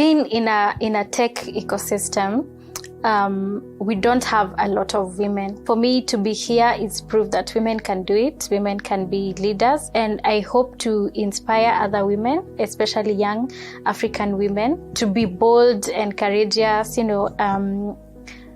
being in a tech ecosystem, we don't have a lot of women. For me to be here is proof that women can do it, women can be leaders, and I hope to inspire other women, especially young African women, to be bold and courageous,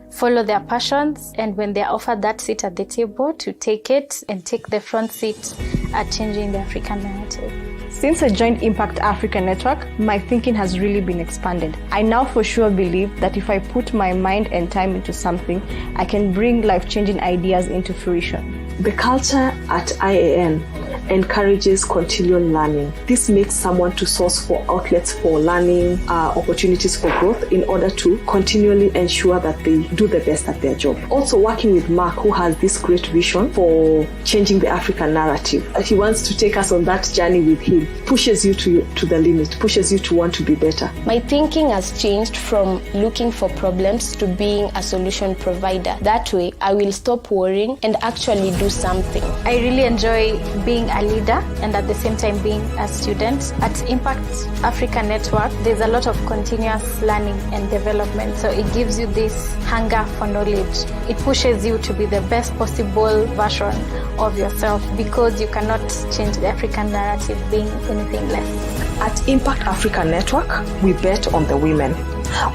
follow their passions, and when they're offered that seat at the table, to take it and take the front seat at changing the African narrative. Since I joined Impact Africa Network, my thinking has really been expanded. I now for sure believe that if I put my mind and time into something, I can bring life-changing ideas into fruition. The culture at IAN encourages continual learning. This makes someone to source for outlets for learning, opportunities for growth in order to continually ensure that they do the best at their job. Also working with Mark, who has this great vision for changing the African narrative. He wants to take us on that journey with him. Pushes you to the limit, pushes you to want to be better. My thinking has changed from looking for problems to being a solution provider. That way, I will stop worrying and actually do something. I really enjoy being a leader and at the same time being a student. At Impact Africa Network, there's a lot of continuous learning and development. So it gives you this hunger for knowledge. It pushes you to be the best possible version of yourself, because you cannot change the African narrative being anything less. At Impact Africa Network, we bet on the women.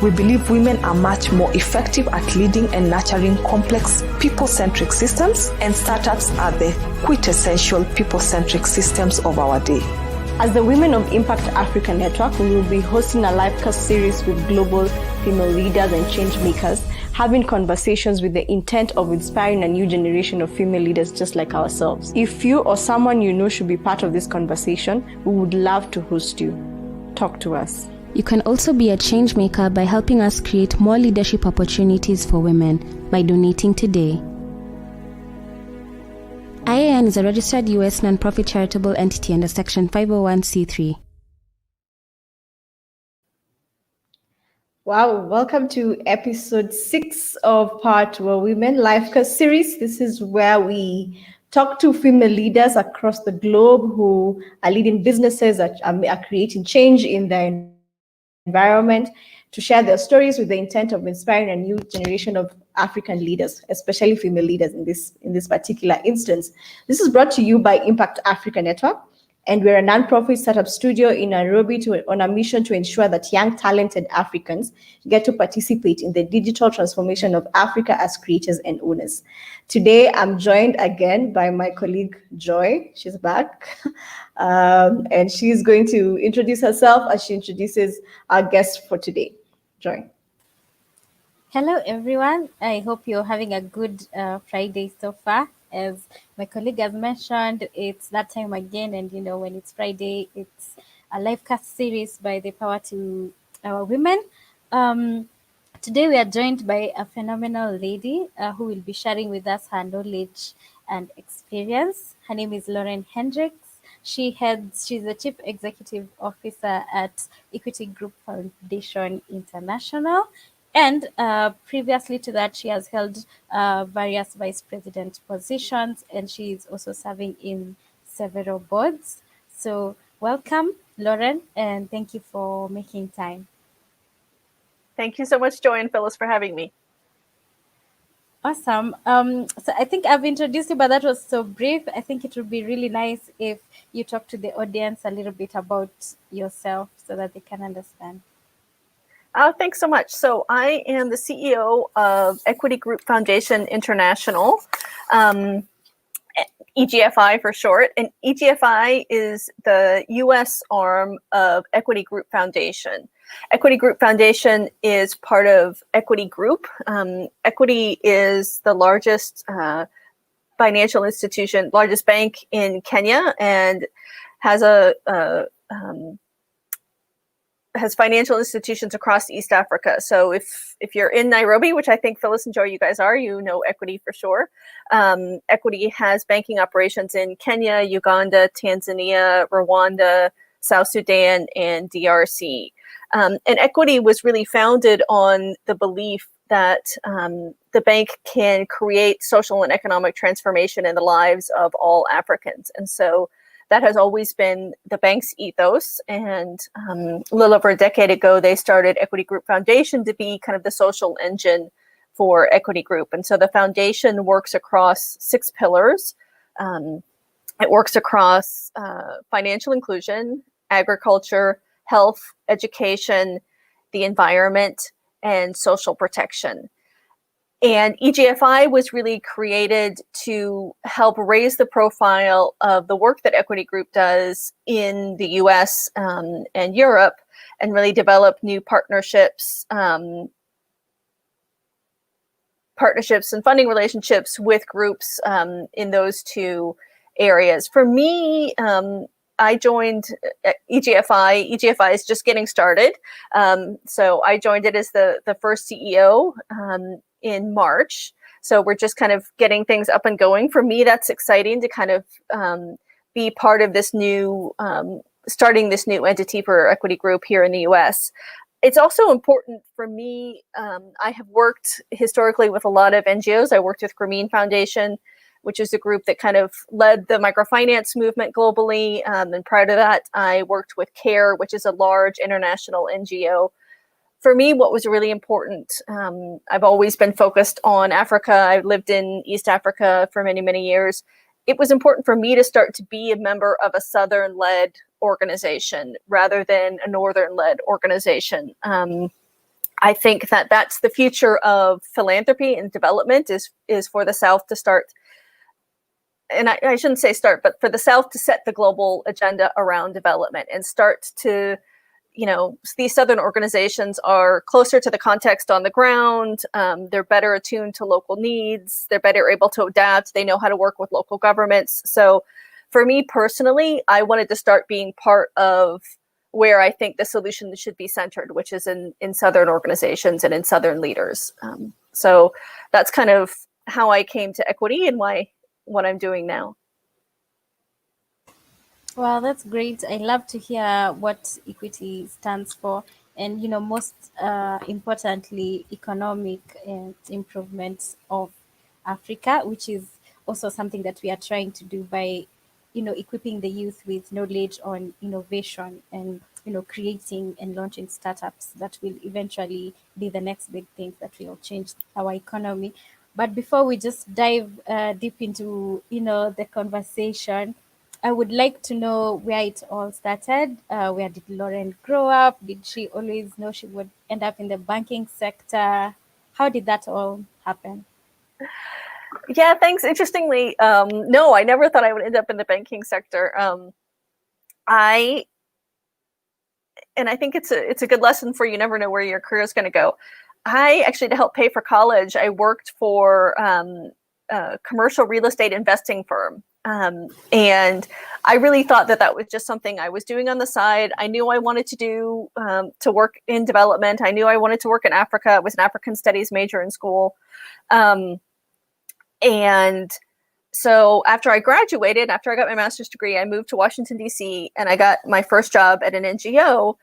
We believe women are much more effective at leading and nurturing complex people-centric systems, and startups are the quintessential people-centric systems of our day. As the Women of Impact Africa Network, we will be hosting a livecast series with global female leaders and change makers, having conversations with the intent of inspiring a new generation of female leaders just like ourselves. If you or someone you know should be part of this conversation, we would love to host you. Talk to us. You can also be a change maker by helping us create more leadership opportunities for women by donating today. IAN is a registered U.S. nonprofit charitable entity under Section 501c3. Wow, welcome to episode 6 of Part Women Livecast series. This is where we talk to female leaders across the globe who are leading businesses, are creating change in their environment, to share their stories with the intent of inspiring a new generation of African leaders, especially female leaders in this particular instance. This is brought to you by Impact Africa Network, and we're a nonprofit startup studio in Nairobi on a mission to ensure that young talented Africans get to participate in the digital transformation of Africa as creators and owners. Today, I'm joined again by my colleague Joy. She's back. And she's going to introduce herself as she introduces our guest for today. Joy. Hello, everyone. I hope you're having a good Friday so far. As my colleague has mentioned, it's that time again. And, when it's Friday, it's a livecast series by the Power to Our Women. Today, we are joined by a phenomenal lady who will be sharing with us her knowledge and experience. Her name is Lauren Hendricks. She's the Chief Executive Officer at Equity Group Foundation International. And previously to that, she has held various vice president positions, and she is also serving in several boards. So welcome, Lauren, and thank you for making time. Thank you so much, Joy and Phyllis, for having me. Awesome. So I think I've introduced you, but that was so brief. I think it would be really nice if you talk to the audience a little bit about yourself so that they can understand. Thanks so much. So I am the CEO of Equity Group Foundation International, EGFI for short. And EGFI is the U.S. arm of Equity Group Foundation. Equity Group Foundation is part of Equity Group. Equity is the largest financial institution, largest bank in Kenya, and has has financial institutions across East Africa. So if you're in Nairobi, which I think Phyllis and Joy, you guys are, you know Equity for sure. Equity has banking operations in Kenya, Uganda, Tanzania, Rwanda, South Sudan, and DRC. And Equity was really founded on the belief that the bank can create social and economic transformation in the lives of all Africans. And so that has always been the bank's ethos. And a little over a decade ago, they started Equity Group Foundation to be kind of the social engine for Equity Group. And so the foundation works across 6 pillars. It works across financial inclusion, agriculture, health, education, the environment, and social protection. And EGFI was really created to help raise the profile of the work that Equity Group does in the US and Europe, and really develop new partnerships and funding relationships with groups in those 2 areas. For me, I joined EGFI. EGFI is just getting started. So I joined it as the first CEO in March. So we're just kind of getting things up and going. For me, that's exciting to kind of be part of this new, starting this new entity for Equity Group here in the US. It's also important for me. I have worked historically with a lot of NGOs. I worked with Grameen Foundation, which is a group that kind of led the microfinance movement globally. And prior to that, I worked with CARE, which is a large international NGO. For me, what was really important, I've always been focused on Africa. I've lived in East Africa for many, many years. It was important for me to start to be a member of a Southern-led organization rather than a Northern-led organization. I think that that's the future of philanthropy and development is for the South to start. And I shouldn't say start, but for the South to set the global agenda around development and start to, these Southern organizations are closer to the context on the ground. They're better attuned to local needs. They're better able to adapt. They know how to work with local governments. So for me personally, I wanted to start being part of where I think the solution should be centered, which is in Southern organizations and in Southern leaders. So that's kind of how I came to Equity and what I'm doing now. Well, that's great. I love to hear what equity stands for, and most importantly, economic improvement of Africa, which is also something that we are trying to do by, equipping the youth with knowledge on innovation and creating and launching startups that will eventually be the next big thing that will change our economy. But before we just dive deep into the conversation, I would like to know where it all started. Where did Lauren grow up? Did she always know she would end up in the banking sector? How did that all happen? Yeah, thanks. Interestingly, no, I never thought I would end up in the banking sector. I think it's a good lesson for you never know where your career is going to go. I actually, to help pay for college, I worked for a commercial real estate investing firm. And I really thought that was just something I was doing on the side. I knew I wanted to do to work in development. I knew I wanted to work in Africa. I was an African studies major in school. And so after I graduated, after I got my master's degree, I moved to Washington, D.C., and I got my first job at an NGO.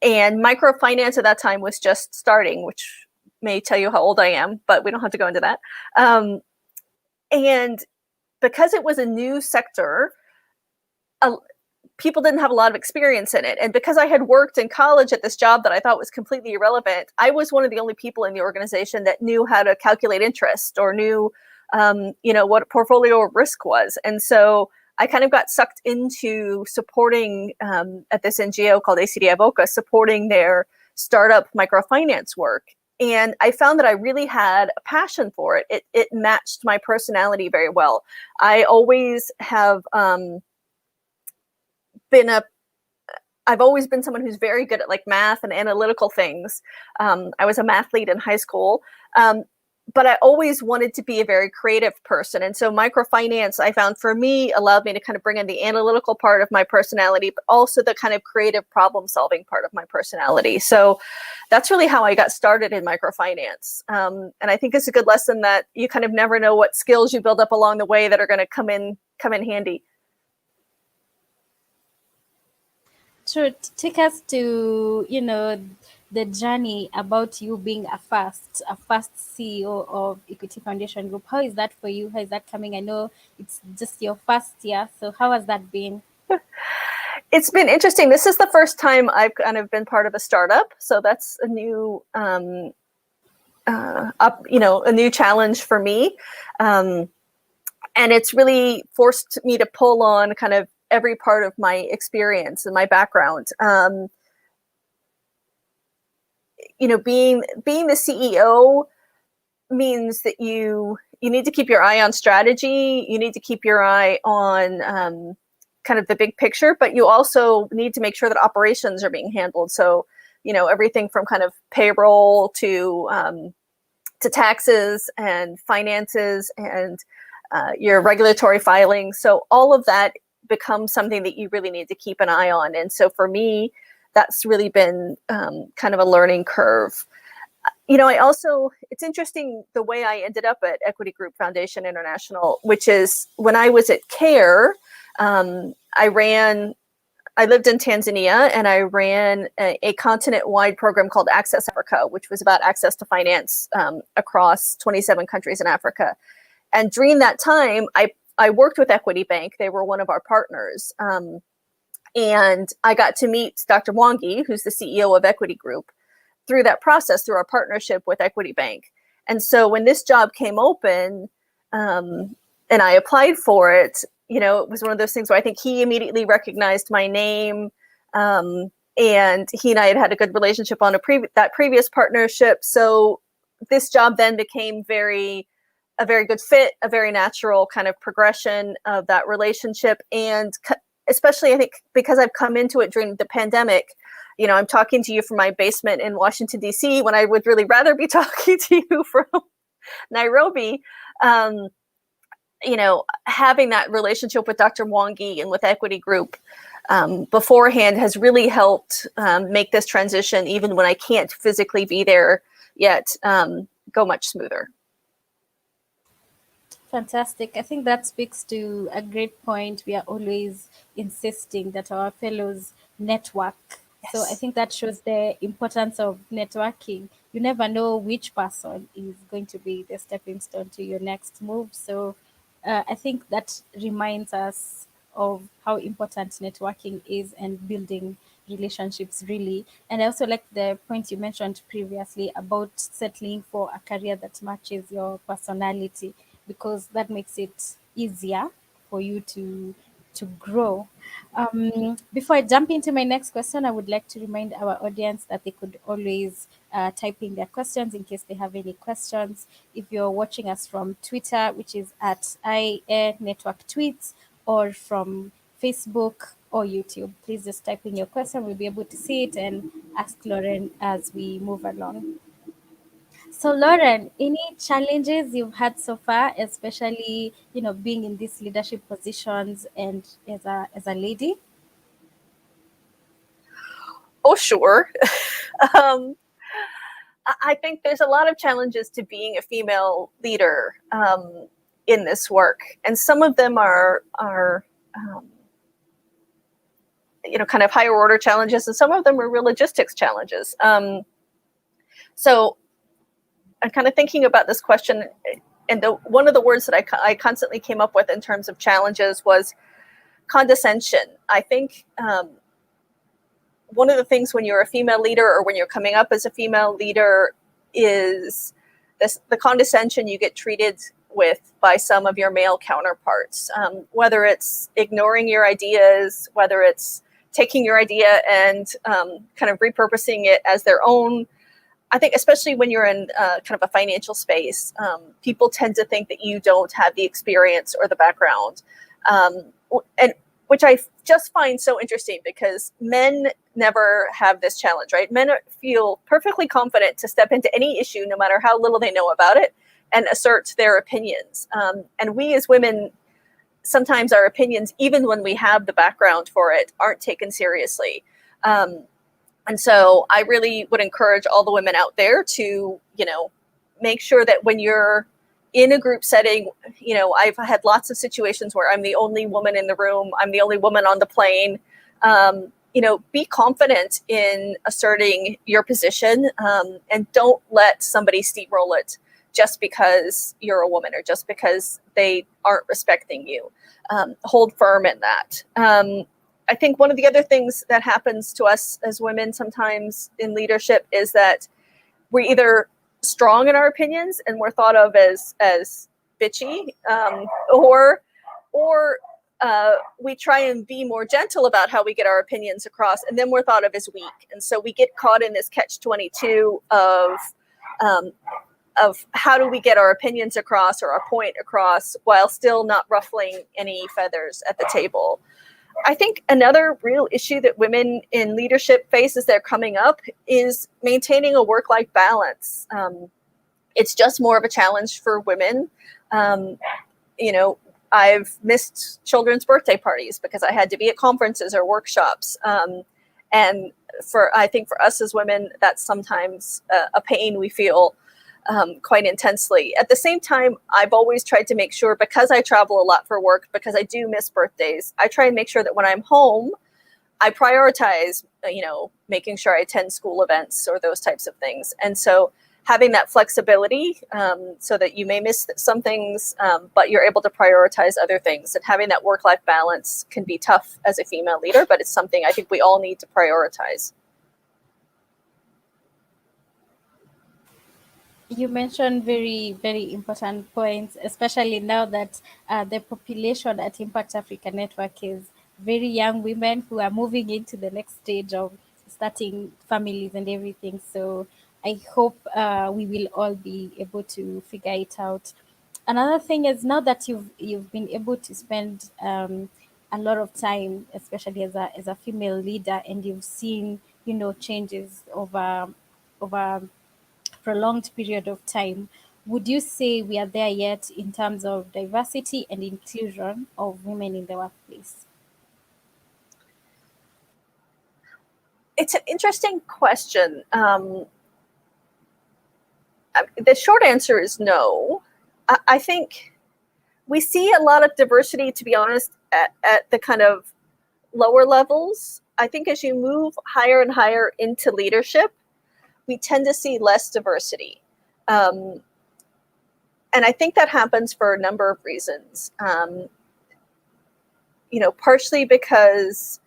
And microfinance at that time was just starting, which may tell you how old I am, but we don't have to go into that. And because it was a new sector, people didn't have a lot of experience in it. And because I had worked in college at this job that I thought was completely irrelevant, I was one of the only people in the organization that knew how to calculate interest or knew, what portfolio risk was. And so I kind of got sucked into supporting at this NGO called ACD Avoca, supporting their startup microfinance work. And I found that I really had a passion for it. It matched my personality very well. I always have I've always been someone who's very good at like math and analytical things. I was a math lead in high school. But I always wanted to be a very creative person. And so microfinance, I found for me, allowed me to kind of bring in the analytical part of my personality, but also the kind of creative problem solving part of my personality. So that's really how I got started in microfinance. And I think it's a good lesson that you kind of never know what skills you build up along the way that are going to come in handy. Sure. Take us to, the journey about you being a first CEO of Equity Foundation Group. How is that for you? How is that coming? I know it's just your first year. So how has that been? It's been interesting. This is the first time I've kind of been part of a startup, so that's a new, a new challenge for me, and it's really forced me to pull on kind of every part of my experience and my background. Being the CEO means that you need to keep your eye on strategy. You need to keep your eye on kind of the big picture, but you also need to make sure that operations are being handled. So, everything from kind of payroll to taxes and finances and your regulatory filings. So all of that becomes something that you really need to keep an eye on. And so for me, that's really been kind of a learning curve. It's interesting the way I ended up at Equity Group Foundation International, which is when I was at CARE, I lived in Tanzania and I ran a continent-wide program called Access Africa, which was about access to finance across 27 countries in Africa. And during that time, I worked with Equity Bank. They were one of our partners. And I got to meet Dr. Mwangi, who's the CEO of Equity Group, through that process, through our partnership with Equity Bank. And so when this job came open and I applied for it, it was one of those things where I think he immediately recognized my name, and he and I had a good relationship on that previous partnership. So this job then became a very good fit, a very natural kind of progression of that relationship. And especially, I think, because I've come into it during the pandemic, I'm talking to you from my basement in Washington, D.C., when I would really rather be talking to you from Nairobi. Having that relationship with Dr. Mwangi and with Equity Group beforehand has really helped make this transition, even when I can't physically be there yet, go much smoother. Fantastic. I think that speaks to a great point. We are always insisting that our fellows network. Yes. So I think that shows the importance of networking. You never know which person is going to be the stepping stone to your next move. So I think that reminds us of how important networking is and building relationships, really. And I also like the point you mentioned previously about settling for a career that matches your personality, because that makes it easier for you to grow. Before I jump into my next question, I would like to remind our audience that they could always type in their questions in case they have any questions. If you're watching us from Twitter, which is at IA Network Tweets, or from Facebook or YouTube, please just type in your question. We'll be able to see it and ask Lauren as we move along. So Lauren, any challenges you've had so far, especially being in these leadership positions and as a lady? Oh, sure. I think there's a lot of challenges to being a female leader in this work, and some of them are kind of higher order challenges, and some of them are real logistics challenges. So I'm kind of thinking about this question, and one of the words that I constantly came up with in terms of challenges was condescension. I think one of the things when you're a female leader, or when you're coming up as a female leader, is the condescension you get treated with by some of your male counterparts, whether it's ignoring your ideas, whether it's taking your idea and kind of repurposing it as their own. I think especially when you're in kind of a financial space, people tend to think that you don't have the experience or the background, and which I just find so interesting, because men never have this challenge, right? Men feel perfectly confident to step into any issue, no matter how little they know about it, and assert their opinions. And we as women, sometimes our opinions, even when we have the background for it, aren't taken seriously. And so I really would encourage all the women out there to, make sure that when you're in a group setting, I've had lots of situations where I'm the only woman in the room, I'm the only woman on the plane. Be confident in asserting your position, and don't let somebody steamroll it just because you're a woman or just because they aren't respecting you. Hold firm in that. I think one of the other things that happens to us as women sometimes in leadership is that we're either strong in our opinions and we're thought of as bitchy, or we try and be more gentle about how we get our opinions across, and then we're thought of as weak. And so we get caught in this catch-22 of how do we get our opinions across or our point across while still not ruffling any feathers at the table. I think another real issue that women in leadership face as they're coming up is maintaining a work-life balance. It's just more of a challenge for women. I've missed children's birthday parties because I had to be at conferences or workshops. And I think for us as women, that's sometimes a pain we feel quite intensely. At the same time, I've always tried to make sure, because I travel a lot for work, because I do miss birthdays, I try and make sure that when I'm home, I prioritize, making sure I attend school events or those types of things. And so having that flexibility so that you may miss some things, but you're able to prioritize other things. And having that work-life balance can be tough as a female leader, but it's something I think we all need to prioritize. You mentioned very, very important points, especially now that the population at Impact Africa Network is very young women who are moving into the next stage of starting families and everything. So I hope we will all be able to figure it out. Another thing is, now that you've been able to spend a lot of time, especially as a female leader, and you've seen changes over prolonged period of time, would you say we are there yet in terms of diversity and inclusion of women in the workplace? It's an interesting question. The short answer is no. I think we see a lot of diversity, to be honest, at the kind of lower levels. I think as you move higher and higher into leadership, we tend to see less diversity. And I think that happens for a number of reasons. Partially because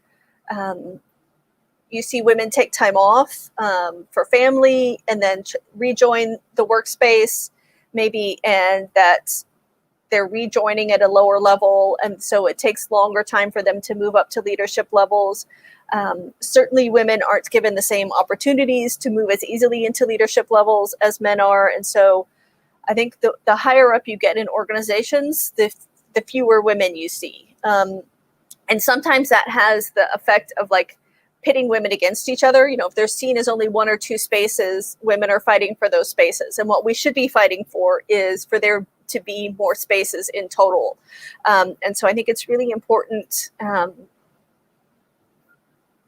you see women take time off for family and then rejoin the workspace maybe, and that they're rejoining at a lower level. And so it takes longer time for them to move up to leadership levels. Certainly women aren't given the same opportunities to move as easily into leadership levels as men are. And so I think the higher up you get in organizations, the fewer women you see. And sometimes that has the effect of like pitting women against each other. If they're seen as only one or two spaces, women are fighting for those spaces. And what we should be fighting for is for there to be more spaces in total. And so I think it's really important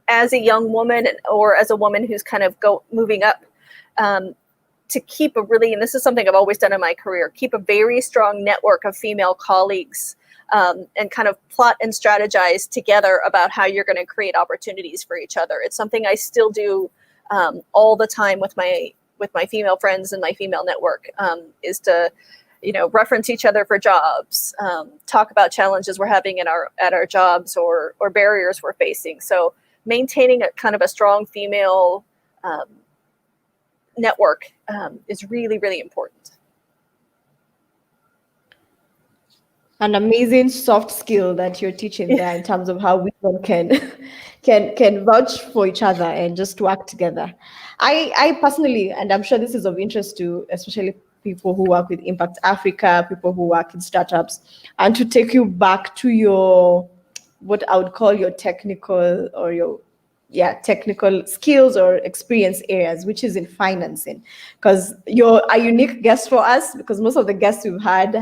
as a young woman or as a woman who's kind of moving up to keep and this is something I've always done in my career, keep a very strong network of female colleagues and kind of plot and strategize together about how you're going to create opportunities for each other. It's something I still do all the time with my female friends and my female network, is to reference each other for jobs, talk about challenges we're having at our jobs or barriers we're facing. So maintaining a kind of a strong female network is really, really important. An amazing soft skill that you're teaching there in terms of how women can vouch for each other and just work together. I personally, and I'm sure this is of interest to especially people who work with Impact Africa, people who work in startups, and to take you back to your, what I would call your technical or your technical skills or experience areas, which is in financing, because you're a unique guest for us, because most of the guests we've had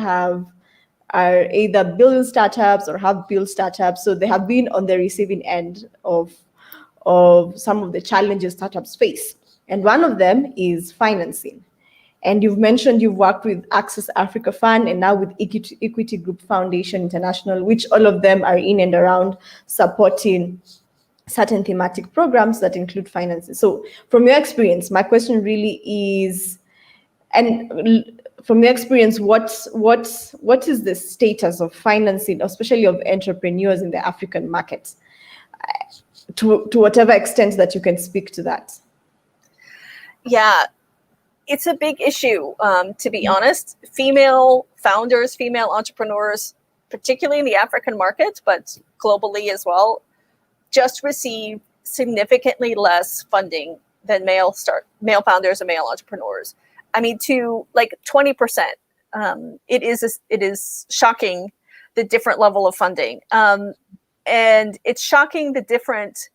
are either building startups or have built startups, so they have been on the receiving end of some of the challenges startups face, and one of them is financing. And you've mentioned you've worked with Access Africa Fund and now with Equity Group Foundation International, which all of them are in and around supporting certain thematic programs that include finances. So from your experience, my question really is, and from your experience, what is the status of financing, especially of entrepreneurs in the African market? to whatever extent that you can speak to that. Yeah, it's a big issue, to be honest. Female founders, female entrepreneurs, particularly in the African market, but globally as well, just receive significantly less funding than male founders and male entrepreneurs. I mean, to like 20%. It is shocking, the different level of funding, and it's shocking the different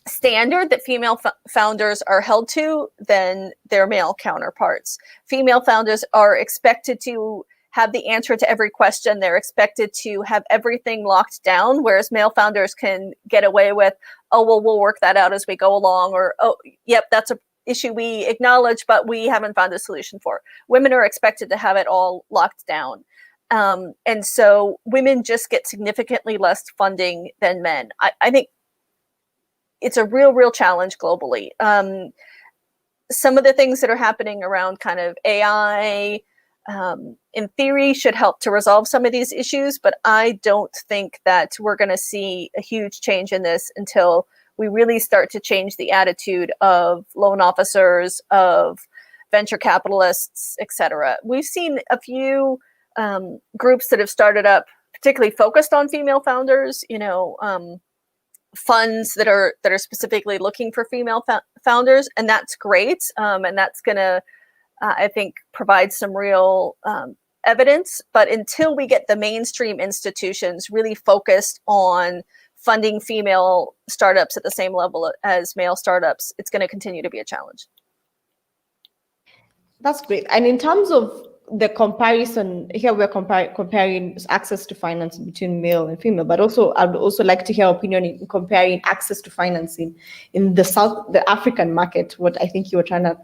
standard that female founders are held to than their male counterparts. Female founders are expected to have the answer to every question. They're expected to have everything locked down, whereas male founders can get away with, oh, well, we'll work that out as we go along, or, oh, yep, that's a issue we acknowledge, but we haven't found a solution for. Women are expected to have it all locked down. And so women just get significantly less funding than men. I think it's a real challenge globally. Some of the things that are happening around kind of AI, in theory, should help to resolve some of these issues, but I don't think that we're going to see a huge change in this until we really start to change the attitude of loan officers, of venture capitalists, et cetera. We've seen a few groups that have started up, particularly focused on female founders, funds that are specifically looking for female founders, and that's great. And that's going to, I think, provide some real evidence. But until we get the mainstream institutions really focused on funding female startups at the same level as male startups, it's going to continue to be a challenge. That's great. And in terms of the comparison, here we're comparing access to finance between male and female, but also I'd also like to hear opinion in comparing access to financing in the African market, what I think you were trying to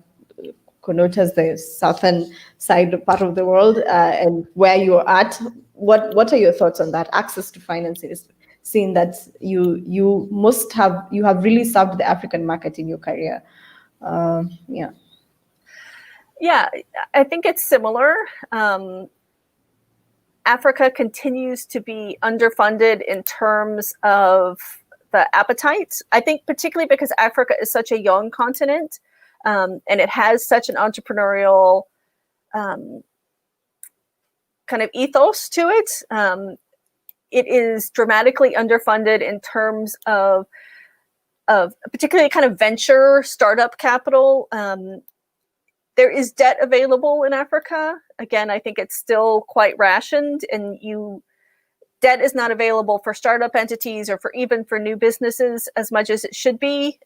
connote as the southern side part of the world, and where you're at. What are your thoughts on that? Access to financing, is seeing that you have really served the African market in your career. Yeah, I think it's similar. Africa continues to be underfunded in terms of the appetite. I think particularly because Africa is such a young continent, and it has such an entrepreneurial kind of ethos to it. It is dramatically underfunded in terms of particularly kind of venture startup capital. There is debt available in Africa. Again, I think it's still quite rationed, and debt is not available for startup entities or even for new businesses as much as it should be,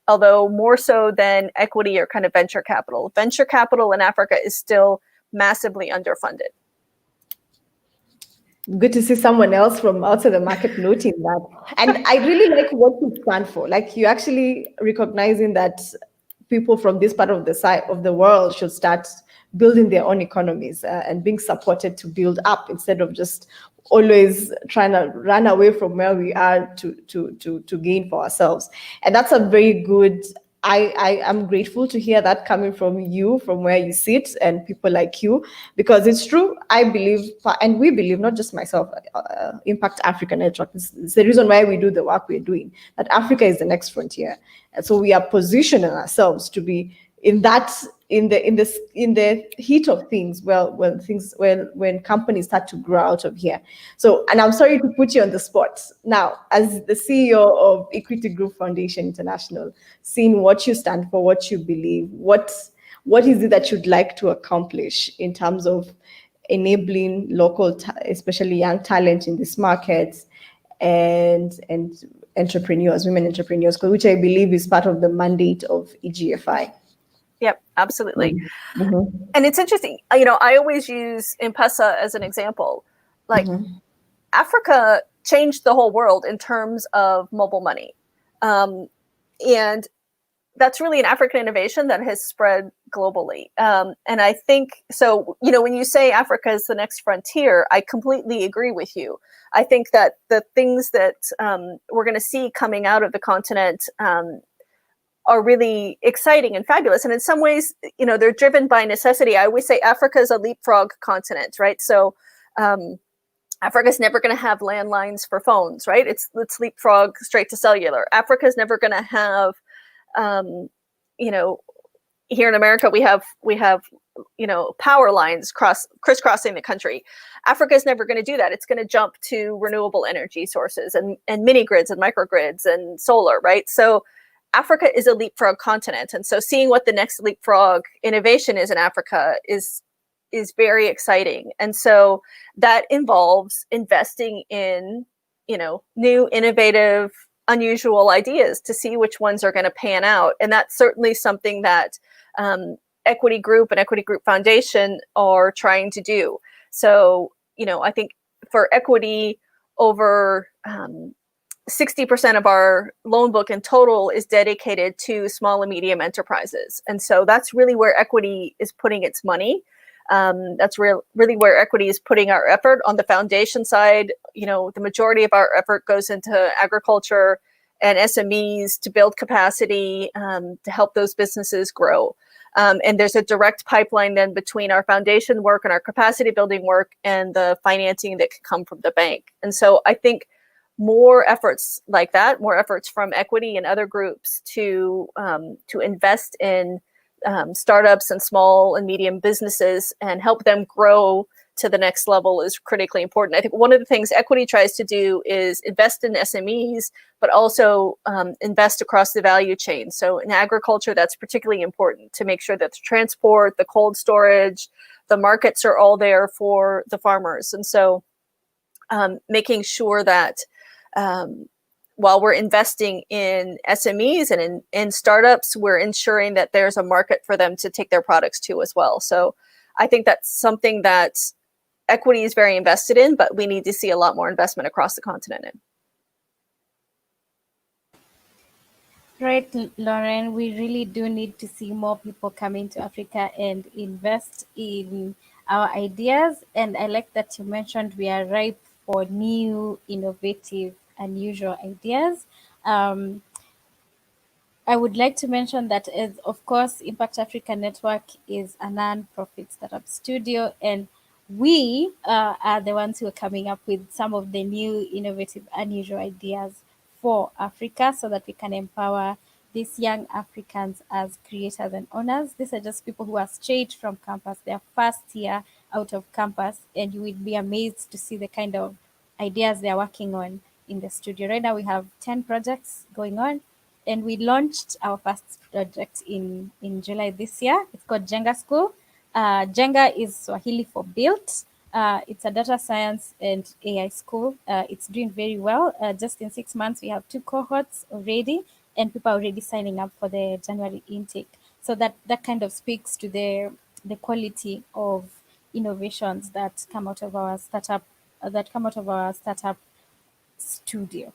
although more so than equity or kind of venture capital. Venture capital in Africa is still massively underfunded. Good to see someone else from outside the market noting that. And I really like what you stand for. Like, you actually recognizing that people from this part of the world should start building their own economies and being supported to build up, instead of just always trying to run away from where we are to gain for ourselves. And that's a very good, I am grateful to hear that coming from you, from where you sit, and people like you, because it's true. I believe, and we believe, not just myself, Impact Africa Network, it's the reason why we do the work we're doing, that Africa is the next frontier. And so we are positioning ourselves to be in the heat of things, when companies start to grow out of here. So, and I'm sorry to put you on the spot now, as the CEO of Equity Group Foundation International, seeing what you stand for, what you believe, what is it that you'd like to accomplish in terms of enabling local, especially young talent in this market, and entrepreneurs, women entrepreneurs, which I believe is part of the mandate of EGFI. Yep, absolutely. Mm-hmm. And it's interesting, I always use M-Pesa as an example. Like, Africa changed the whole world in terms of mobile money. And that's really an African innovation that has spread globally. And I think, so, when you say Africa is the next frontier, I completely agree with you. I think that the things that we're going to see coming out of the continent are really exciting and fabulous. And in some ways, they're driven by necessity. I always say Africa is a leapfrog continent, right? So Africa's never going to have landlines for phones, right? Let's leapfrog straight to cellular. Africa's never going to have, you know, here in America we have power lines crisscrossing the country. Africa's never going to do that. It's going to jump to renewable energy sources and mini grids and microgrids and solar, right? So Africa is a leapfrog continent, and so seeing what the next leapfrog innovation is in Africa is very exciting. And so that involves investing in, new, innovative, unusual ideas to see which ones are going to pan out. And that's certainly something that Equity Group and Equity Group Foundation are trying to do. So, I think for Equity, over 60% of our loan book in total is dedicated to small and medium enterprises. And so that's really where Equity is putting its money. That's really where Equity is putting our effort. On the foundation side, the majority of our effort goes into agriculture and SMEs to build capacity, to help those businesses grow. And there's a direct pipeline then between our foundation work and our capacity building work and the financing that can come from the bank. And so I think more efforts like that, more efforts from Equity and other groups to invest in startups and small and medium businesses and help them grow to the next level is critically important. I think one of the things Equity tries to do is invest in SMEs, but also invest across the value chain. So in agriculture, that's particularly important to make sure that the transport, the cold storage, the markets are all there for the farmers. And so making sure that while we're investing in SMEs and in startups, we're ensuring that there's a market for them to take their products to as well. So I think that's something that Equity is very invested in, but we need to see a lot more investment across the continent in. Right, Lauren, we really do need to see more people coming to Africa and invest in our ideas. And I like that you mentioned we are ripe for new, innovative, unusual ideas. I would like to mention that, as of course, Impact Africa Network is a non-profit startup studio, and we are the ones who are coming up with some of the new, innovative, unusual ideas for Africa so that we can empower these young Africans as creators and owners. These are just people who are straight from campus, their first year out of campus, and you would be amazed to see the kind of ideas they're working on in the studio. Right now we have 10 projects going on, and we launched our first project in July this year. It's called Jenga School. Jenga is Swahili for built. It's a data science and AI school. It's doing very well. Just in 6 months, we have 2 cohorts already, and people are already signing up for the January intake. So that kind of speaks to the quality of innovations that come out of our startup studio.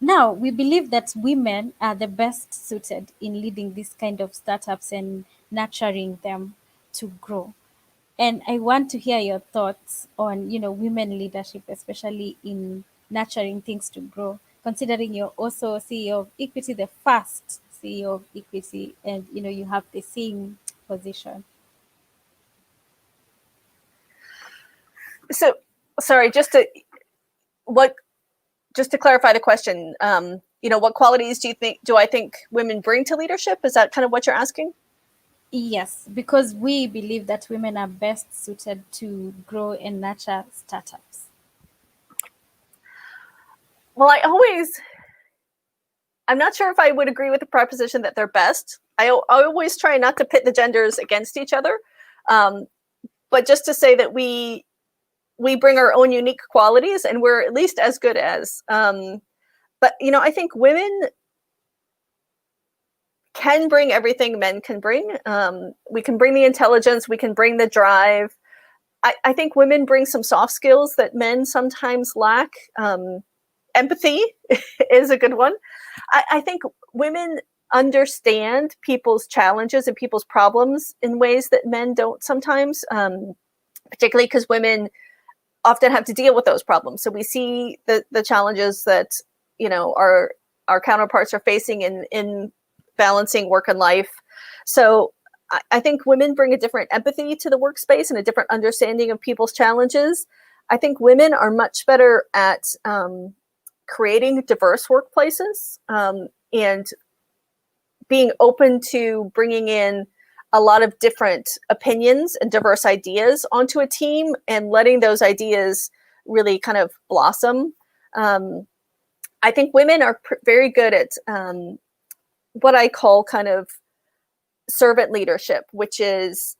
Now, we believe that women are the best suited in leading these kind of startups and nurturing them to grow. And I want to hear your thoughts on, women leadership, especially in nurturing things to grow, considering you're also CEO of Equity, the first CEO of Equity, and, you have the same position. So, sorry, just to clarify the question, what qualities do I think women bring to leadership? Is that kind of what you're asking? Yes, because we believe that women are best suited to grow and nurture startups. Well, I'm not sure if I would agree with the proposition that they're best. I always try not to pit the genders against each other, but just to say that we bring our own unique qualities, and we're at least as good as. But I think women can bring everything men can bring. We can bring the intelligence, we can bring the drive. I think women bring some soft skills that men sometimes lack. Empathy is a good one. I think women understand people's challenges and people's problems in ways that men don't sometimes, particularly because women often have to deal with those problems. So we see the challenges that our counterparts are facing in balancing work and life. So I think women bring a different empathy to the workspace and a different understanding of people's challenges. I think women are much better at creating diverse workplaces and being open to bringing in a lot of different opinions and diverse ideas onto a team and letting those ideas really kind of blossom. I think women are very good at what I call kind of servant leadership, which is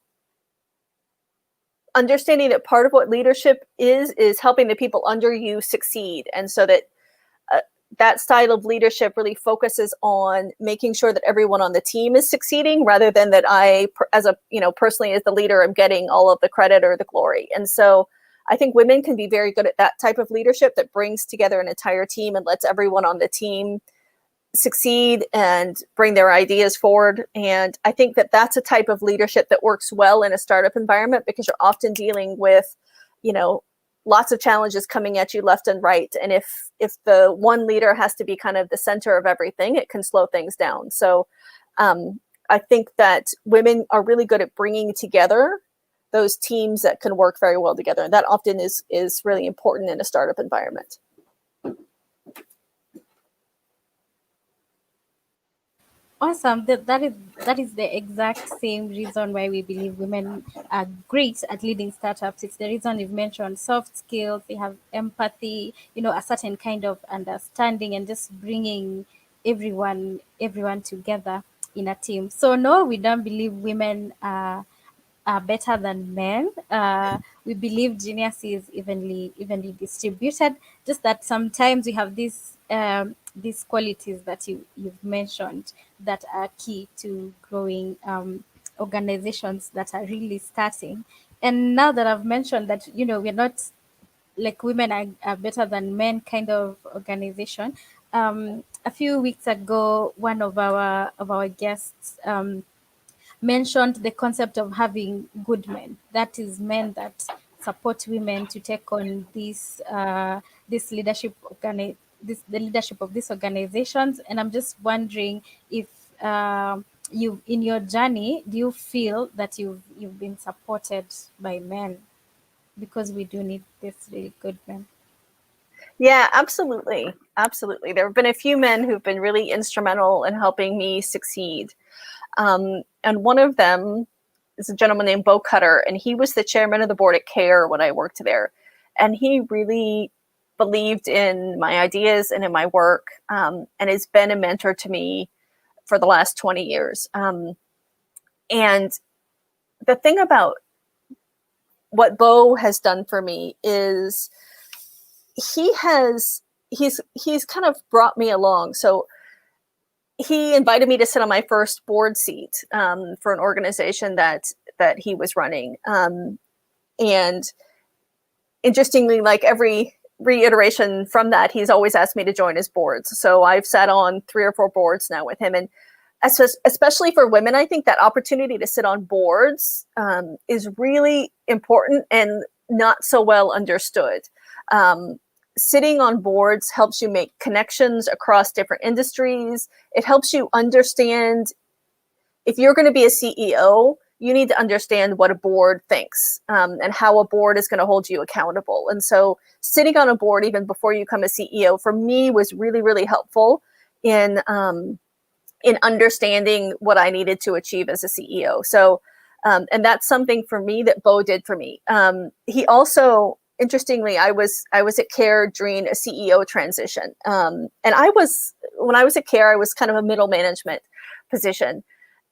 understanding that part of what leadership is helping the people under you succeed. And so that that style of leadership really focuses on making sure that everyone on the team is succeeding, rather than that I, as a, personally as the leader, am getting all of the credit or the glory. And so I think women can be very good at that type of leadership that brings together an entire team and lets everyone on the team succeed and bring their ideas forward. And I think that that's a type of leadership that works well in a startup environment, because you're often dealing with, lots of challenges coming at you left and right. And if the one leader has to be kind of the center of everything, it can slow things down. So I think that women are really good at bringing together those teams that can work very well together. And that often is really important in a startup environment. Awesome. That is the exact same reason why we believe women are great at leading startups. It's the reason you've mentioned soft skills. They have empathy, a certain kind of understanding, and just bringing everyone together in a team. So no, we don't believe women are better than men. We believe genius is evenly distributed. Just that sometimes we have these qualities that you've mentioned that are key to growing organizations that are really starting. And now that I've mentioned that, we're not like women are better than men kind of organization. A few weeks ago, one of our guests mentioned the concept of having good men. That is, men that support women to take on this leadership the leadership of these organizations. And I'm just wondering if you, in your journey, do you feel that you've been supported by men? Because we do need this really good men. Yeah, absolutely. Absolutely. There have been a few men who've been really instrumental in helping me succeed. And one of them is a gentleman named Bo Cutter, and he was the chairman of the board at CARE when I worked there. And he really believed in my ideas and in my work, and has been a mentor to me for the last 20 years. And the thing about what Bo has done for me is he's kind of brought me along. So he invited me to sit on my first board seat for an organization that he was running. And interestingly, like every reiteration from that, he's always asked me to join his boards. So I've sat on 3 or 4 boards now with him. And especially for women, I think that opportunity to sit on boards is really important and not so well understood. Sitting on boards helps you make connections across different industries. It helps you understand, if you're going to be a CEO, you need to understand what a board thinks and how a board is going to hold you accountable. And so sitting on a board even before you become a CEO, for me, was really, really helpful in understanding what I needed to achieve as a CEO. So, and that's something for me that Bo did for me. He also, interestingly, I was at CARE during a CEO transition. And when I was at CARE, I was kind of a middle management position.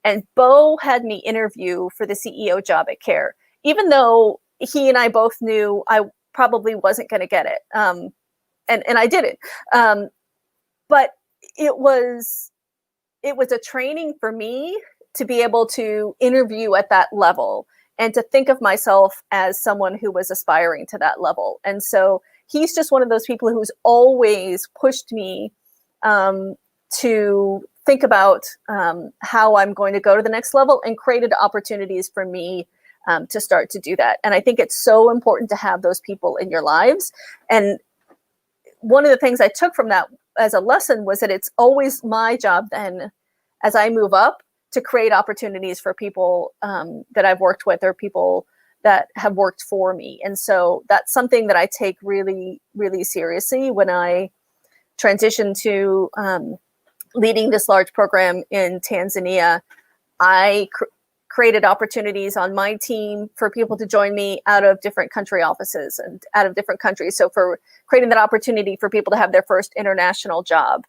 And Bo had me interview for the CEO job at CARE, even though he and I both knew I probably wasn't going to get it. And I didn't. But it was a training for me to be able to interview at that level and to think of myself as someone who was aspiring to that level. And so he's just one of those people who's always pushed me to think about how I'm going to go to the next level, and created opportunities for me to start to do that. And I think it's so important to have those people in your lives. And one of the things I took from that as a lesson was that it's always my job then, as I move up, to create opportunities for people that I've worked with, or people that have worked for me. And so that's something that I take really, really seriously when I transitioned to leading this large program in Tanzania. I created opportunities on my team for people to join me out of different country offices and out of different countries. So for creating that opportunity for people to have their first international job,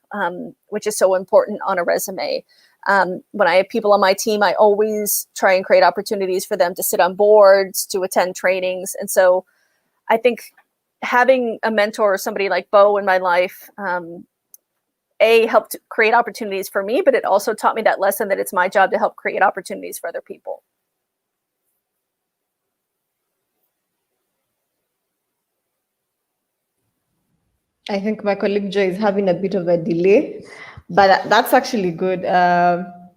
which is so important on a resume. When I have people on my team, I always try and create opportunities for them to sit on boards, to attend trainings. And so I think having a mentor or somebody like Bo in my life, helped create opportunities for me, but it also taught me that lesson that it's my job to help create opportunities for other people. I think my colleague Joy is having a bit of a delay, but that's actually good.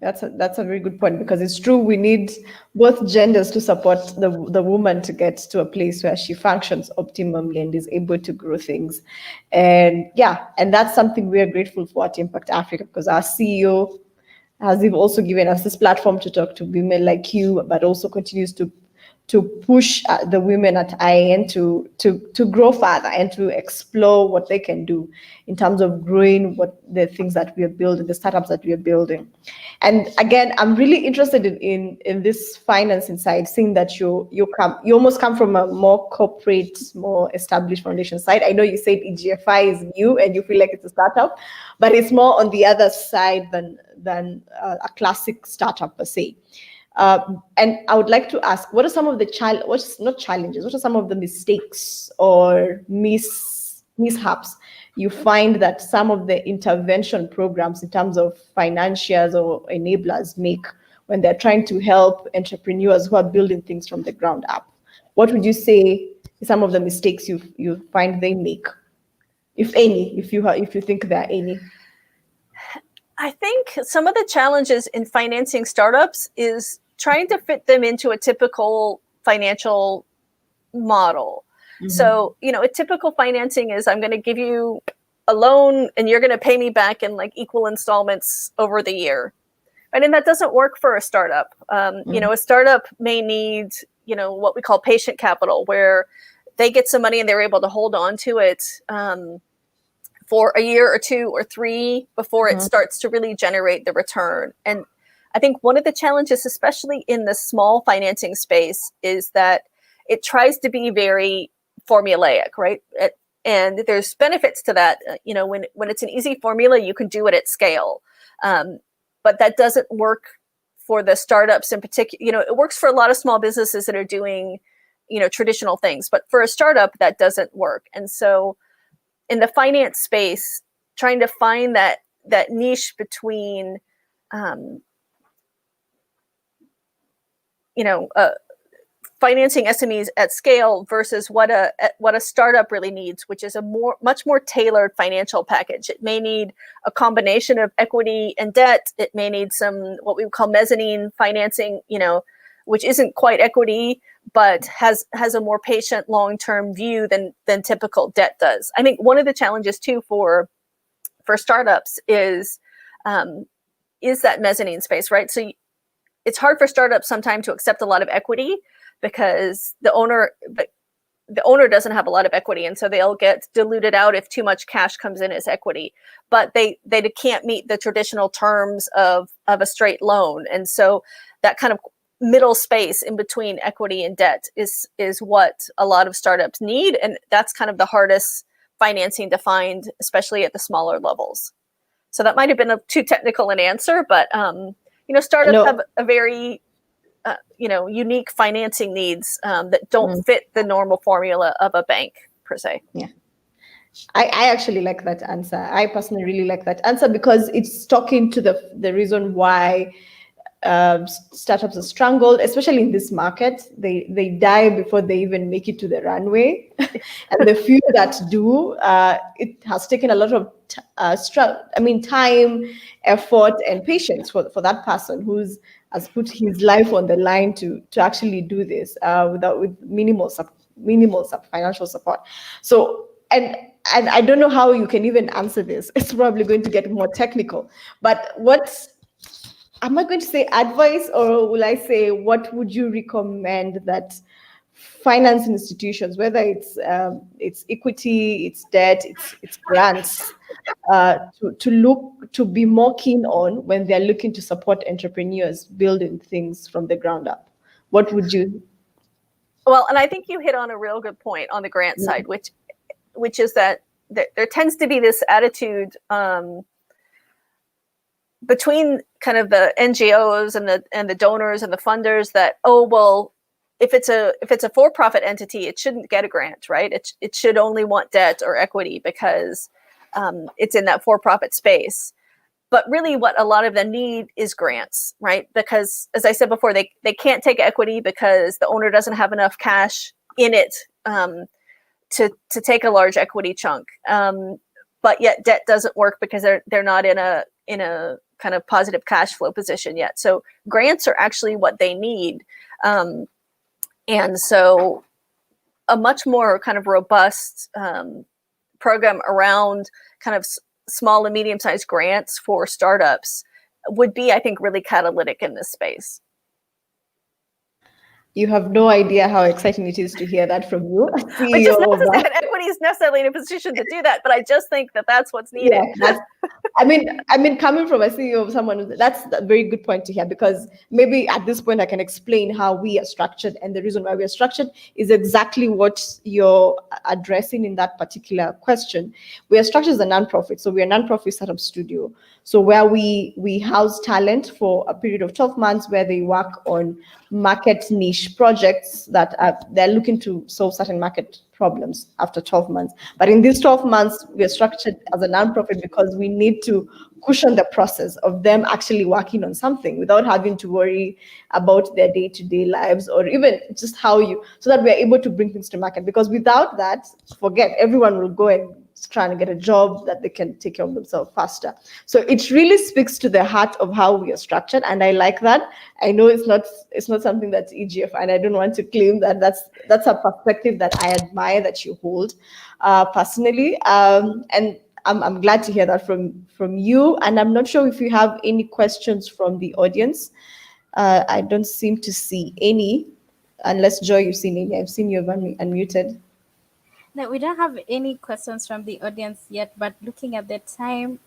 That's a very good point, because it's true, we need both genders to support the woman to get to a place where she functions optimally and is able to grow things. And that's something we are grateful for at Impact Africa, because our CEO has also given us this platform to talk to women like you, but also continues to push the women at IAN to grow further and to explore what they can do in terms of growing what the things that we are building, the startups that we are building. And again, I'm really interested in this financing side, seeing that you almost come from a more corporate, more established foundation side. I know you said EGFI is new and you feel like it's a startup, but it's more on the other side than a classic startup per se. And I would like to ask, what are some of the what are some of the mistakes or mishaps you find that some of the intervention programs in terms of financiers or enablers make when they're trying to help entrepreneurs who are building things from the ground up? What would you say is some of the mistakes you find they make, if any, if you think there are any? I think some of the challenges in financing startups is trying to fit them into a typical financial model. Mm-hmm. So, a typical financing is, I'm going to give you a loan and you're going to pay me back in like equal installments over the year. Right? And that doesn't work for a startup. A startup may need, what we call patient capital, where they get some money and they're able to hold on to it for a year or 2 or 3 before it starts to really generate the return. And I think one of the challenges, especially in the small financing space, is that it tries to be very formulaic, right? And there's benefits to that. When it's an easy formula, you can do it at scale. But that doesn't work for the startups in particular. It works for a lot of small businesses that are doing, traditional things. But for a startup, that doesn't work. And so in the finance space, trying to find that niche between financing SMEs at scale versus what a startup really needs, which is a much more tailored financial package. It may need a combination of equity and debt. It may need some what we would call mezzanine financing, which isn't quite equity, but has a more patient long-term view than typical debt does. I think one of the challenges too for startups is that mezzanine space, right? So it's hard for startups sometimes to accept a lot of equity because the owner doesn't have a lot of equity, and so they'll get diluted out if too much cash comes in as equity. But they can't meet the traditional terms of a straight loan, and so that kind of middle space in between equity and debt is what a lot of startups need, and that's kind of the hardest financing to find, especially at the smaller levels. So that might have been too technical an answer, but startups have a very unique financing needs that don't fit the normal formula of a bank per se. Yeah. I actually like that answer. I personally really like that answer because it's talking to the reason why startups are strangled, especially in this market. They die before they even make it to the runway. And the few that do, it has taken a lot of time, effort, and patience for that person who's has put his life on the line to actually do this with minimal financial support. So and I don't know how you can even answer this. It's probably going to get more technical. But am I going to say advice, or will I say what would you recommend that finance institutions, whether it's equity, it's debt, it's grants, to be more keen on when they're looking to support entrepreneurs building things from the ground up? What would you? Well, and I think you hit on a real good point on the grant side, which is that there tends to be this attitude between kind of the NGOs and the donors and the funders that, oh, well, if it's a for-profit entity, it shouldn't get a grant, right? It should only want debt or equity because it's in that for-profit space. But really what a lot of them need is grants, right? Because as I said before, they can't take equity because the owner doesn't have enough cash in it to take a large equity chunk. But yet debt doesn't work because they're not in a kind of positive cash flow position yet. So grants are actually what they need. And so a much more kind of robust program around kind of small and medium-sized grants for startups would be, I think, really catalytic in this space. You have no idea how exciting it is to hear that from you. Which is not to say that equity is necessarily in a position to do that, but I just think that that's what's needed. Yeah, I mean, coming from a CEO of someone, that's a very good point to hear, because maybe at this point I can explain how we are structured, and the reason why we are structured is exactly what you're addressing in that particular question. We are structured as a nonprofit, so we're a nonprofit startup studio. So where we house talent for a period of 12 months, where they work on market niche projects that they're looking to solve certain market problems after 12 months. But in these 12 months, we are structured as a nonprofit because we need to cushion the process of them actually working on something without having to worry about their day-to-day lives, or even just so that we're able to bring things to market. Because without that, forget, everyone will go and trying to get a job that they can take care of themselves faster. So it really speaks to the heart of how we are structured, and I like that. I know it's not something that's EGF, and I don't want to claim that that's a perspective that I admire that you hold personally. And I'm glad to hear that from you. And I'm not sure if you have any questions from the audience. I don't seem to see any, unless Joy, you've seen any. I've seen you unmuted. No, we don't have any questions from the audience yet, but looking at the time,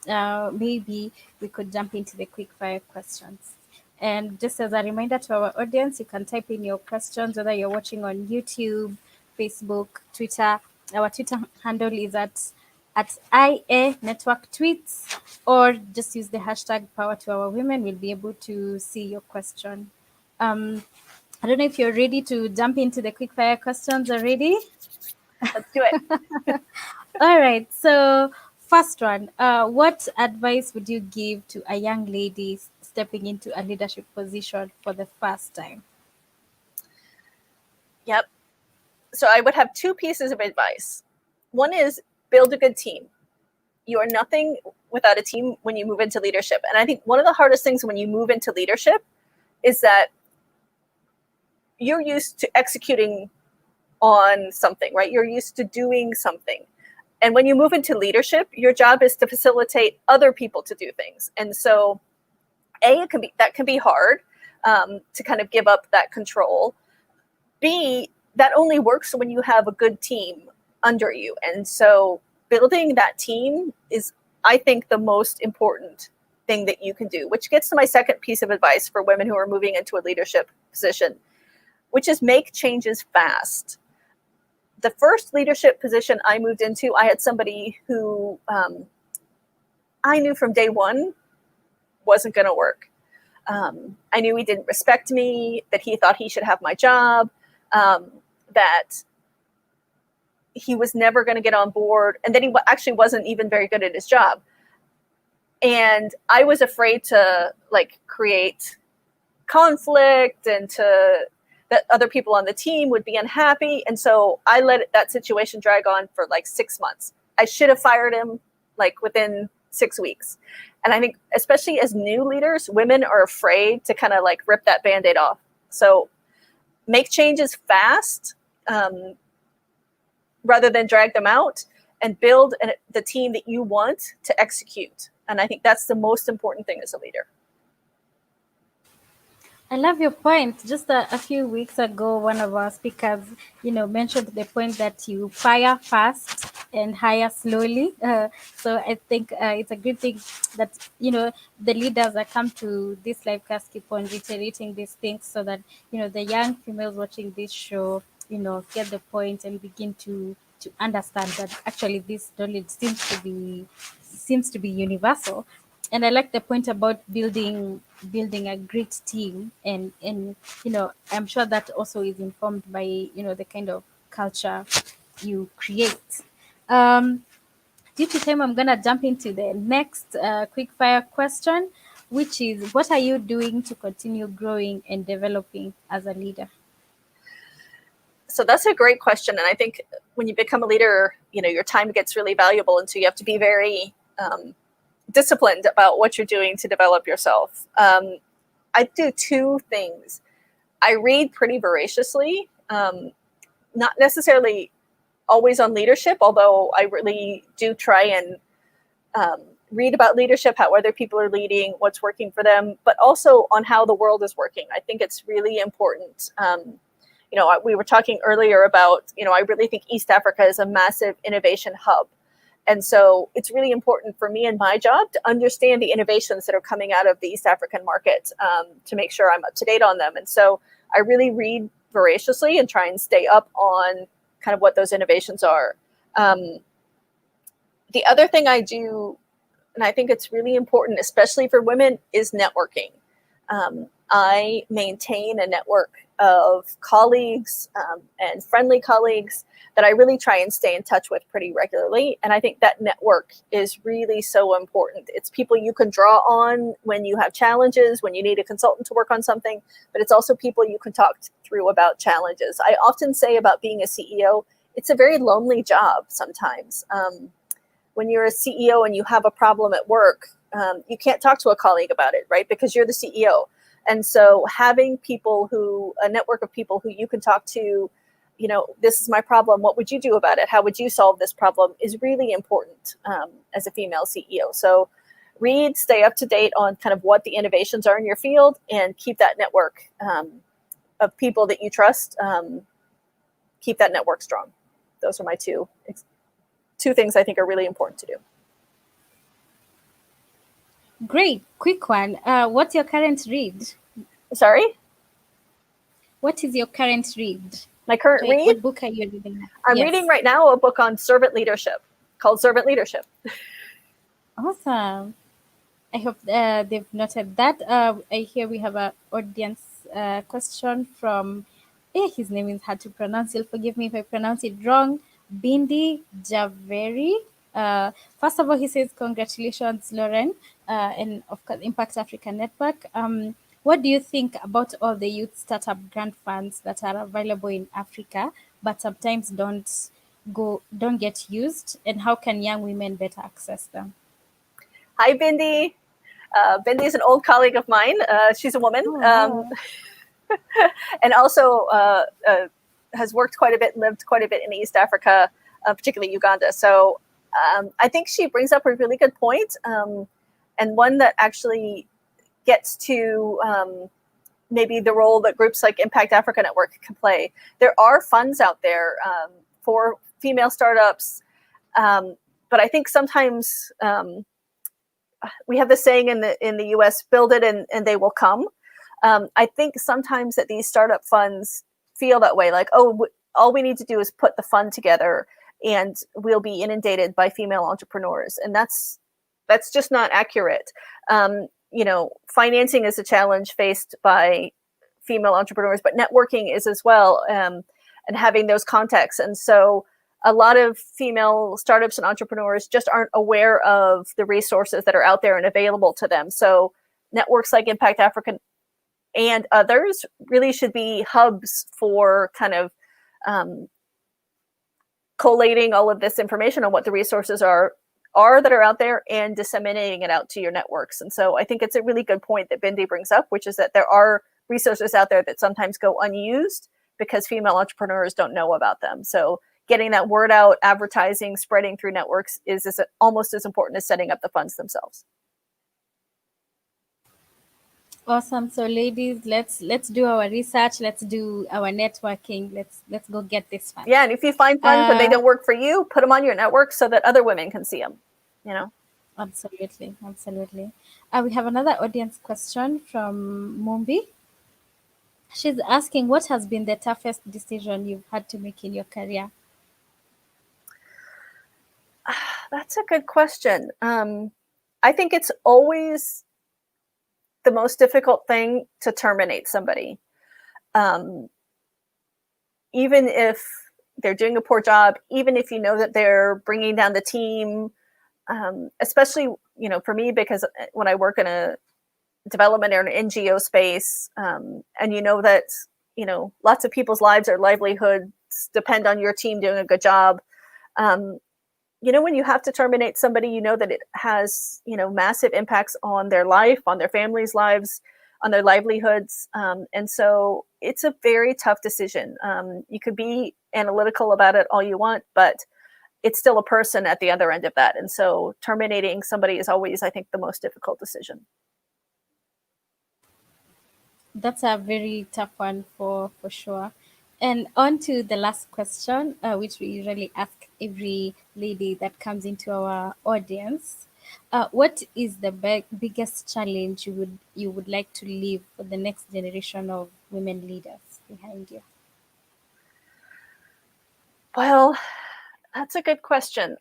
maybe we could jump into the quick fire questions. And just as a reminder to our audience, you can type in your questions, whether you're watching on YouTube, Facebook, Twitter. Our Twitter handle is at IA Network Tweets, or just use the hashtag Power to Our Women. We'll be able to see your question. I don't know if you're ready to jump into the quick fire questions already. Let's do it. All right. So first one, what advice would you give to a young lady stepping into a leadership position for the first time? Yep. So I would have two pieces of advice. One is build a good team. You are nothing without a team when you move into leadership. And I think one of the hardest things when you move into leadership is that you're used to executing on something, right? You're used to doing something. And when you move into leadership, your job is to facilitate other people to do things. And so that can be hard to kind of give up that control. B, that only works when you have a good team under you. And so building that team is, I think, the most important thing that you can do, which gets to my second piece of advice for women who are moving into a leadership position, which is make changes fast. The first leadership position I moved into, I had somebody who I knew from day one wasn't going to work. I knew he didn't respect me, that he thought he should have my job, that he was never going to get on board, and that he actually wasn't even very good at his job. And I was afraid to create conflict and that other people on the team would be unhappy. And so I let that situation drag on for 6 months. I should have fired him within 6 weeks. And I think especially as new leaders, women are afraid to kind of rip that Band-Aid off. So make changes fast rather than drag them out, and build the team that you want to execute. And I think that's the most important thing as a leader. I love your point. Just a few weeks ago, one of our speakers, mentioned the point that you fire fast and hire slowly. So I think it's a good thing that, the leaders that come to this livecast keep on reiterating these things so that, the young females watching this show, get the point and begin to understand that actually this knowledge seems to be universal. And I like the point about building a great team, and I'm sure that also is informed by the kind of culture you create. Due to time, I'm gonna jump into the next quick fire question, which is, what are you doing to continue growing and developing as a leader? So that's a great question. And I think when you become a leader, your time gets really valuable. And so you have to be very disciplined about what you're doing to develop yourself. I do two things. I read pretty voraciously, not necessarily always on leadership, although I really do try and read about leadership, how other people are leading, what's working for them, but also on how the world is working. I think it's really important. We were talking earlier about, I really think East Africa is a massive innovation hub. And so it's really important for me and my job to understand the innovations that are coming out of the East African market, to make sure I'm up to date on them. And so I really read voraciously and try and stay up on kind of what those innovations are. The other thing I do, and I think it's really important, especially for women, is networking. I maintain a network of colleagues and friendly colleagues that I really try and stay in touch with pretty regularly. And I think that network is really so important. It's people you can draw on when you have challenges, when you need a consultant to work on something, but it's also people you can talk through about challenges. I often say about being a CEO, it's a very lonely job sometimes. When you're a CEO and you have a problem at work, you can't talk to a colleague about it, right? Because you're the CEO. And so having a network of people who you can talk to, this is my problem, what would you do about it? How would you solve this problem, is really important as a female CEO. So read, stay up to date on kind of what the innovations are in your field, and keep that network of people that you trust, keep that network strong. Those are my two things I think are really important to do. Great. Quick one. What's your current read? Sorry? What is your current read? My current read? What book are you reading? I'm reading right now a book on servant leadership called Servant Leadership. Awesome. I hope they've noted that. I hear we have an audience question from, his name is hard to pronounce. You'll forgive me if I pronounce it wrong. Bindi Javeri. First of all, he says, congratulations, Lauren, and of course, Impact Africa Network. What do you think about all the youth startup grant funds that are available in Africa, but sometimes don't get used? And how can young women better access them? Hi, Bindi. Bindi is an old colleague of mine. She's a woman. And also has worked quite a bit, lived quite a bit in East Africa, particularly Uganda. So I think she brings up a really good point, and one that actually gets to maybe the role that groups like Impact Africa Network can play. There are funds out there for female startups, but I think sometimes we have the saying in the US, build it and they will come. I think sometimes that these startup funds feel that way, like, oh, all we need to do is put the fund together and we'll be inundated by female entrepreneurs. And that's just not accurate. Financing is a challenge faced by female entrepreneurs, but networking is as well, and having those contacts. And so a lot of female startups and entrepreneurs just aren't aware of the resources that are out there and available to them. So networks like Impact Africa and others really should be hubs for kind of collating all of this information on what the resources are that are out there and disseminating it out to your networks. And so I think it's a really good point that Bindi brings up, which is that there are resources out there that sometimes go unused because female entrepreneurs don't know about them. So getting that word out, advertising, spreading through networks is almost as important as setting up the funds themselves. Awesome. So ladies, let's do our research, let's do our networking, let's go get this fun. Yeah, and if you find funds but they don't work for you, put them on your network so that other women can see them, you know. Absolutely. We have another audience question from Mumbi. She's asking, what has been the toughest decision you've had to make in your career? That's a good question. I think it's always the most difficult thing to terminate somebody. Even if they're doing a poor job, even if you know that they're bringing down the team, especially, you know, for me, because when I work in a development or an NGO space, and you know that, you know, lots of people's lives or livelihoods depend on your team doing a good job. You know, when you have to terminate somebody, you know that it has, you know, massive impacts on their life, on their families' lives, on their livelihoods. And so it's a very tough decision. You could be analytical about it all you want, but it's still a person at the other end of that. And so terminating somebody is always, I think, the most difficult decision. That's a very tough one for sure. And on to the last question, which we usually ask every lady that comes into our audience. What is the biggest challenge you would like to leave for the next generation of women leaders behind you? Well, that's a good question.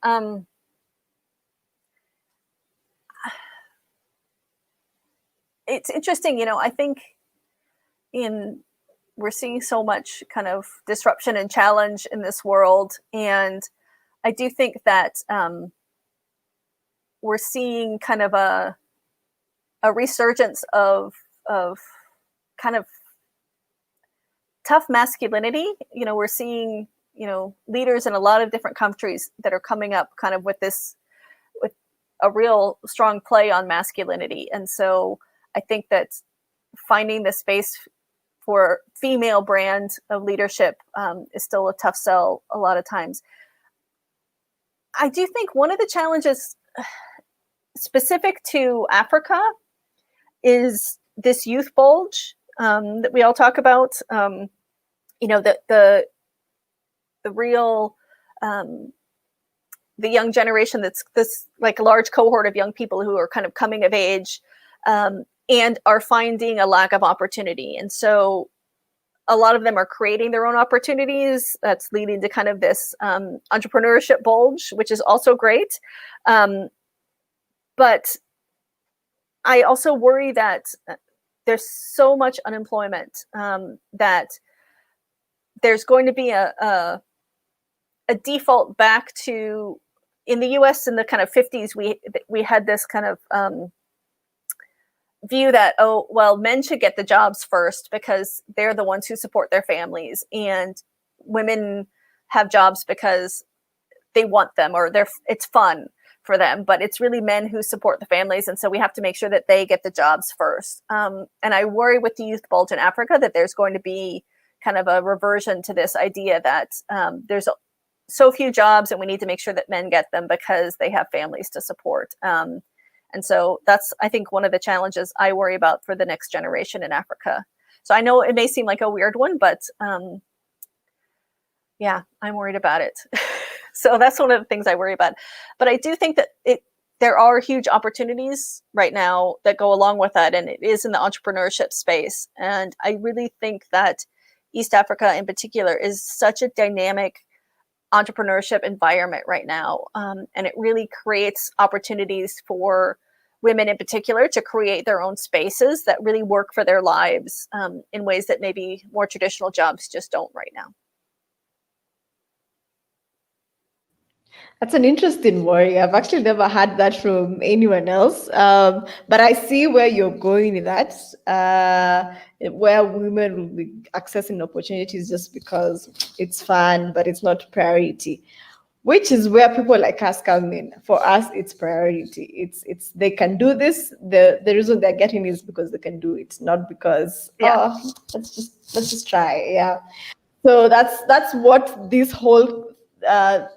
It's interesting, you know, I think we're seeing so much kind of disruption and challenge in this world. And I do think that we're seeing kind of a resurgence of kind of tough masculinity. You know, we're seeing, you know, leaders in a lot of different countries that are coming up kind of with a real strong play on masculinity. And so I think that finding the space for female brand of leadership is still a tough sell a lot of times. I do think one of the challenges specific to Africa is this youth bulge that we all talk about. You know, the real the young generation, that's this like large cohort of young people who are kind of coming of age and are finding a lack of opportunity. And so a lot of them are creating their own opportunities. That's leading to kind of this entrepreneurship bulge, which is also great. But I also worry that there's so much unemployment that there's going to be a default back to, in the US in the kind of 50s, we had this kind of view that, oh, well, men should get the jobs first because they're the ones who support their families, and women have jobs because they want them, or it's fun for them, but it's really men who support the families. And so we have to make sure that they get the jobs first. And I worry with the youth bulge in Africa that there's going to be kind of a reversion to this idea that there's so few jobs and we need to make sure that men get them because they have families to support. And so that's, I think, one of the challenges I worry about for the next generation in Africa. So I know it may seem like a weird one, but yeah, I'm worried about it. So that's one of the things I worry about. But I do think that there are huge opportunities right now that go along with that, and it is in the entrepreneurship space. And I really think that East Africa in particular is such a dynamic entrepreneurship environment right now. And it really creates opportunities for women in particular to create their own spaces that really work for their lives in ways that maybe more traditional jobs just don't right now. That's an interesting worry. I've actually never had that from anyone else. But I see where you're going with that, where women will be accessing opportunities just because it's fun, but it's not priority, which is where people like us come in. For us, it's priority. It's they can do this. The reason they're getting is because they can do it, not because let's just try. Yeah. So that's what this whole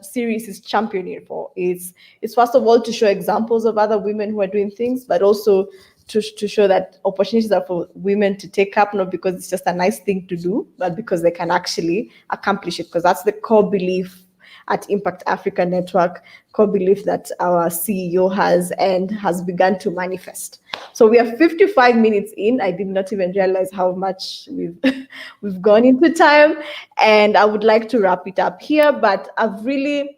series is championing for. It's first of all to show examples of other women who are doing things, but also to show that opportunities are for women to take up, not because it's just a nice thing to do, but because they can actually accomplish it, because that's the core belief at Impact Africa Network, core belief that our CEO has and has begun to manifest. So we are 55 minutes in. I did not even realize how much we've gone into time, and I would like to wrap it up here, but I've really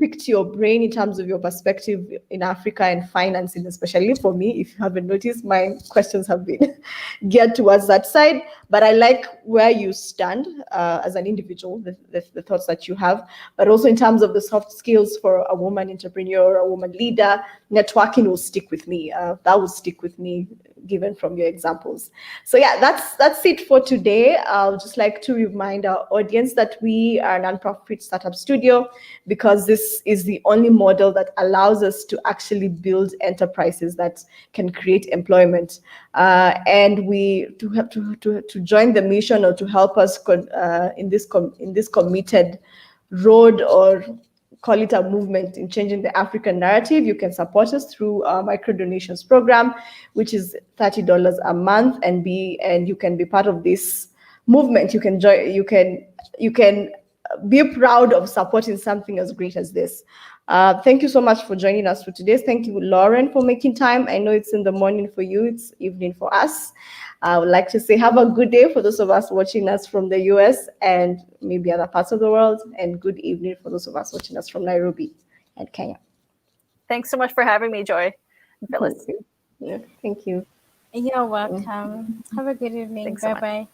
picked your brain in terms of your perspective in Africa and financing, especially for me. If you haven't noticed, my questions have been geared towards that side. But I like where you stand as an individual, the thoughts that you have, but also in terms of the soft skills for a woman entrepreneur, a woman leader. Networking will stick with me. That will stick with me, given from your examples. So yeah, that's it for today. I'll just like to remind our audience that we are a nonprofit startup studio, because this is the only model that allows us to actually build enterprises that can create employment. And we to join the mission, or to help us in this committed road, or call it a movement in changing the African narrative, you can support us through our micro donations program, which is $30 a month, and you can be part of this movement. You can join. You can be proud of supporting something as great as this. Thank you so much for joining us for today. Thank you, Lauren, for making time. I know it's in the morning for you, it's evening for us. I would like to say have a good day for those of us watching us from the US and maybe other parts of the world, and good evening for those of us watching us from Nairobi and Kenya. Thanks so much for having me, Joy and Phyllis. Yeah, thank you. You're welcome. Have a good evening. Thanks so much. Bye-bye.